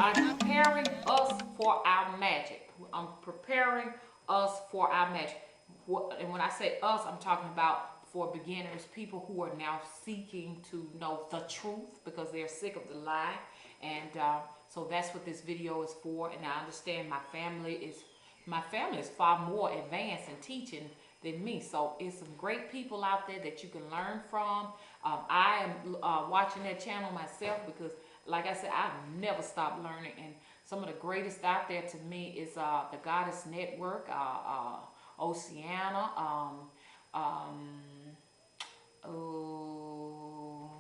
I'm preparing us for our magic. I'm preparing us for our magic. And when I say us, I'm talking about for beginners, people who are now seeking to know the truth because they're sick of the lie. And so that's what this video is for. And I understand my family is far more advanced in teaching than me. So it's some great people out there that you can learn from. I am watching that channel myself because, like I said, I've never stopped learning. And some of the greatest out there to me is the Goddess Network, Oceana, oh,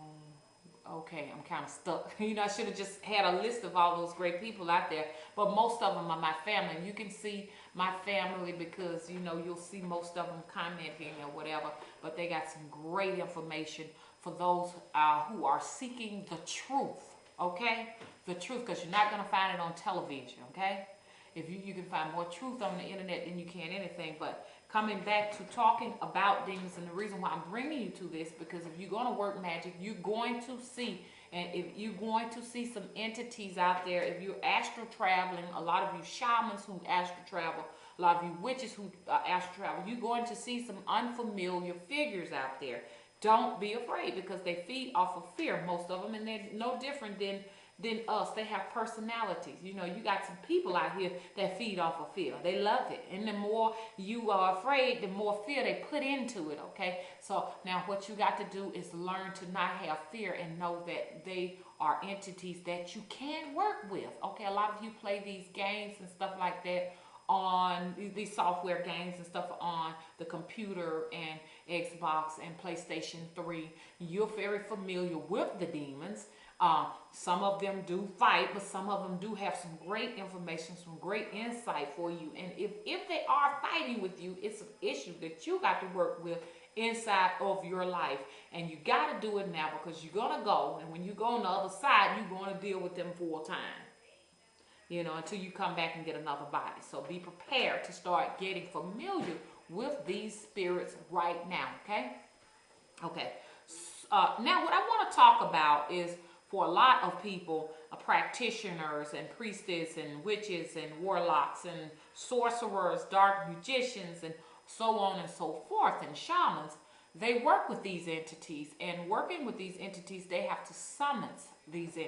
okay, I'm kind of stuck. You know, I should have just had a list of all those great people out there, but most of them are my family. And you can see my family because, you know, you'll see most of them commenting or whatever, but they got some great information for those who are seeking the truth, okay? The truth, because you're not going to find it on television, okay? If you can find more truth on the internet than you can anything. But coming back to talking about demons, and the reason why I'm bringing you to this, because if you're going to work magic, you're going to see, and if you're going to see some entities out there, if you're astral traveling, a lot of you shamans who astral travel, a lot of you witches who astral travel, you're going to see some unfamiliar figures out there. Don't be afraid, because they feed off of fear, most of them, and they're no different than us. They have personalities. You know, you got some people out here that feed off of fear. They love it. And the more you are afraid, the more fear they put into it, okay? So now what you got to do is learn to not have fear and know that they are entities that you can work with, okay? A lot of you play these games and stuff like that on these software games and stuff on the computer and Xbox and PlayStation 3. You're very familiar with the demons. Some of them do fight, but some of them do have some great information, some great insight for you. And if they are fighting with you, it's an issue that you got to work with inside of your life. And you got to do it now, because you're going to go. And when you go on the other side, you're going to deal with them full time. You know, until you come back and get another body. So be prepared to start getting familiar with these spirits right now, okay? Okay. Now what I want to talk about is, for a lot of people, practitioners and priestesses and witches and warlocks and sorcerers, dark magicians, and so on and so forth, and shamans, they work with these entities. And working with these entities, they have to summon these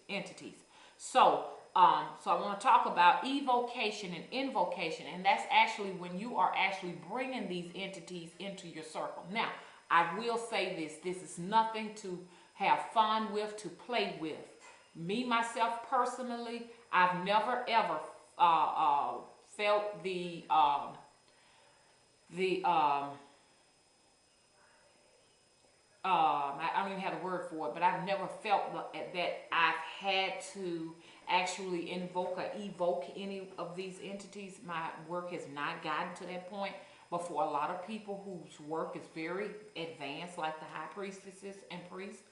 entities. So I want to talk about evocation and invocation, and that's actually when you are actually bringing these entities into your circle. Now, I will say this is nothing to have fun with, to play with. Me, myself, personally, I've never, ever felt I don't even have a word for it, but I've never felt that I've had to actually invoke or evoke any of these entities. My work has not gotten to that point. But for a lot of people whose work is very advanced, like the high priestesses and priests,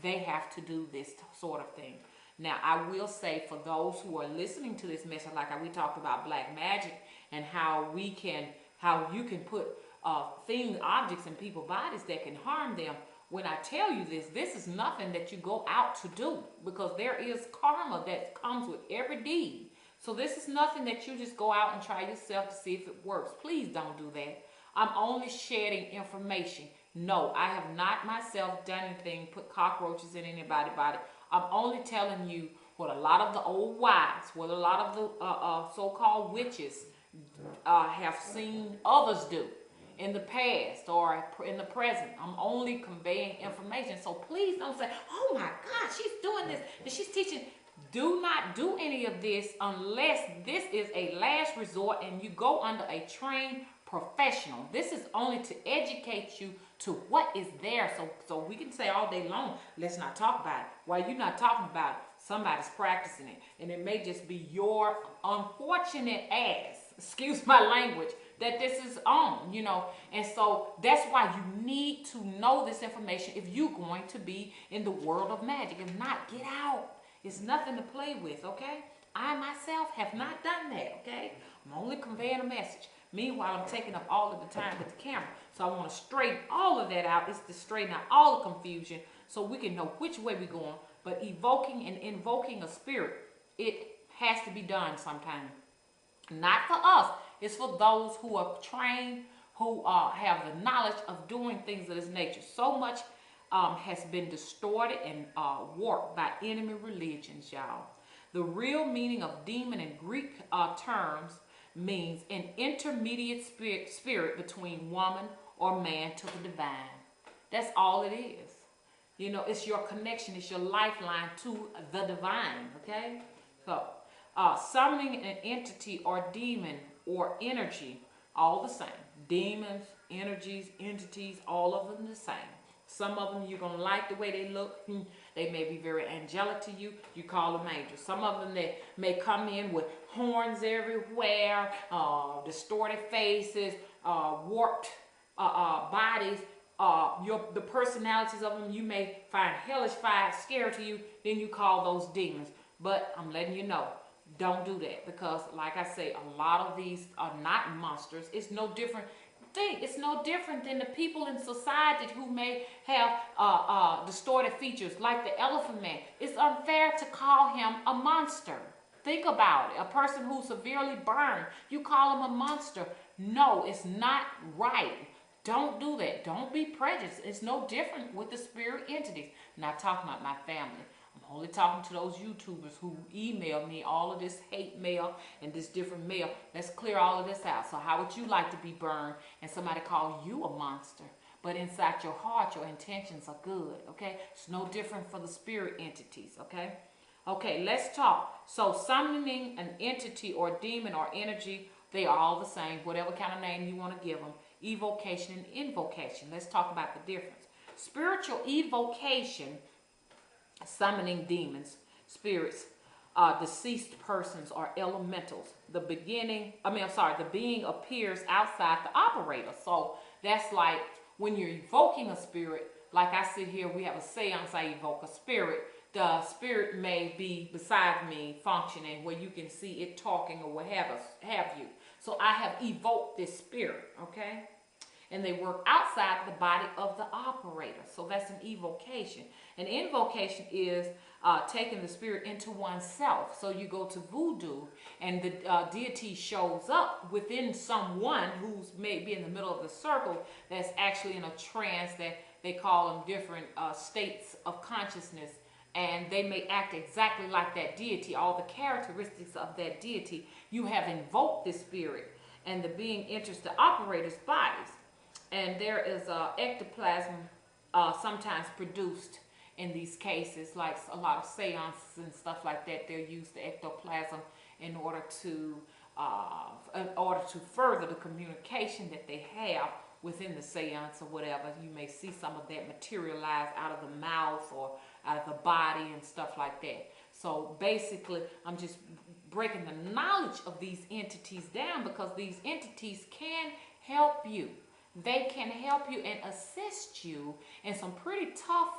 they have to do this sort of thing. Now, I will say, for those who are listening to this message, like we talked about black magic and how you can put objects in people's bodies that can harm them. When I tell you this is nothing that you go out to do, because there is karma that comes with every deed. So this is nothing that you just go out and try yourself to see if it works. Please don't do that. I'm only sharing information. No, I have not myself done anything, put cockroaches in anybody's body. I'm only telling you what a lot of the old wives, what a lot of the so-called witches have seen others do in the past or in the present. I'm only conveying information. So please don't say, oh my God, she's doing this and she's teaching. Do not do any of this unless this is a last resort and you go under a trained professional. This is only to educate you to what is there. So we can say all day long, let's not talk about it. While you're not talking about it, somebody's practicing it. And it may just be your unfortunate ass, excuse my language, that this is on, you know. And so that's why you need to know this information if you're going to be in the world of magic. If not, get out. It's nothing to play with, okay? I myself have not done that, okay? I'm only conveying a message. Meanwhile, I'm taking up all of the time with the camera. So I want to straighten all of that out. It's to straighten out all the confusion so we can know which way we're going. But evoking and invoking a spirit it has to be done sometime. Not for us. It's for those who are trained, who have the knowledge of doing things of this nature. So much has been distorted and warped by enemy religions, y'all. The real meaning of demon in Greek terms means an intermediate spirit between woman or man to the divine. That's all it is. You know, it's your connection, it's your lifeline to the divine, okay? So, summoning an entity or demon or energy, all the same. Demons, energies, entities, all of them the same. Some of them you're going to like the way they look. They may be very angelic to you. You call them angels. Some of them, they may come in with horns everywhere, distorted faces, warped bodies. The personalities of them you may find hellish fire, scary to you. Then you call those demons. But I'm letting you know, don't do that. Because like I say, a lot of these are not monsters. It's no different. It's no different than the people in society who may have distorted features, like the Elephant Man. It's unfair to call him a monster. Think about it. A person who's severely burned, you call him a monster. No, it's not right. Don't do that. Don't be prejudiced. It's no different with the spirit entities. I'm not talking about my family. I'm only talking to those YouTubers who email me all of this hate mail and this different mail. Let's clear all of this out. So how would you like to be burned and somebody call you a monster? But inside your heart, your intentions are good, okay? It's no different for the spirit entities, okay? Okay, let's talk. So summoning an entity or demon or energy, they are all the same, whatever kind of name you want to give them. Evocation and invocation. Let's talk about the difference. Spiritual evocation, summoning demons, spirits, deceased persons, or elementals. The being appears outside the operator. So that's like when you're evoking a spirit, like I sit here, we have a seance, I evoke a spirit. The spirit may be beside me functioning where you can see it talking or what have you. So I have evoked this spirit, okay? And they work outside the body of the operator. So that's an evocation. An invocation is taking the spirit into oneself. So you go to voodoo and the deity shows up within someone who's maybe in the middle of the circle that's actually in a trance, that they call them different states of consciousness. And they may act exactly like that deity, all the characteristics of that deity. You have invoked this spirit, and the being enters the operator's bodies. And there is ectoplasm sometimes produced in these cases, like a lot of seances and stuff like that. They'll use the ectoplasm in order to further the communication that they have within the seance or whatever. You may see some of that materialize out of the mouth or out of the body and stuff like that. So basically, I'm just breaking the knowledge of these entities down, because these entities can help you. They can help you and assist you in some pretty tough,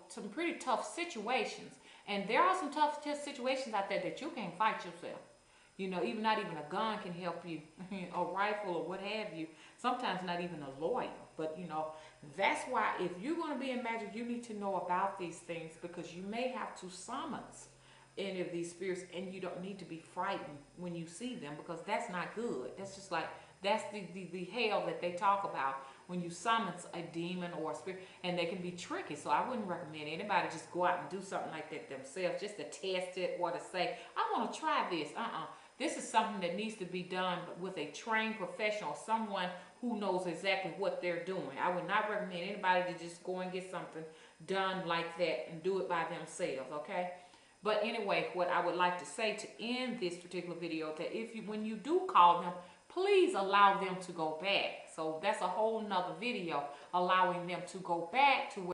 some pretty tough situations. And there are some tough situations out there that you can't fight yourself. Even not even a gun can help you, a rifle or what have you. Sometimes not even a lawyer. But, that's why if you're going to be in magic, you need to know about these things, because you may have to summon any of these spirits, and you don't need to be frightened when you see them, because that's not good. That's just like, that's the hell that they talk about when you summon a demon or a spirit, and they can be tricky. So I wouldn't recommend anybody just go out and do something like that themselves just to test it or to say, I want to try this. This is something that needs to be done with a trained professional, someone who knows exactly what they're doing. I would not recommend anybody to just go and get something done like that and do it by themselves, okay? But anyway, what I would like to say to end this particular video, that when you do call them, please allow them to go back. So that's a whole nother video, allowing them to go back to where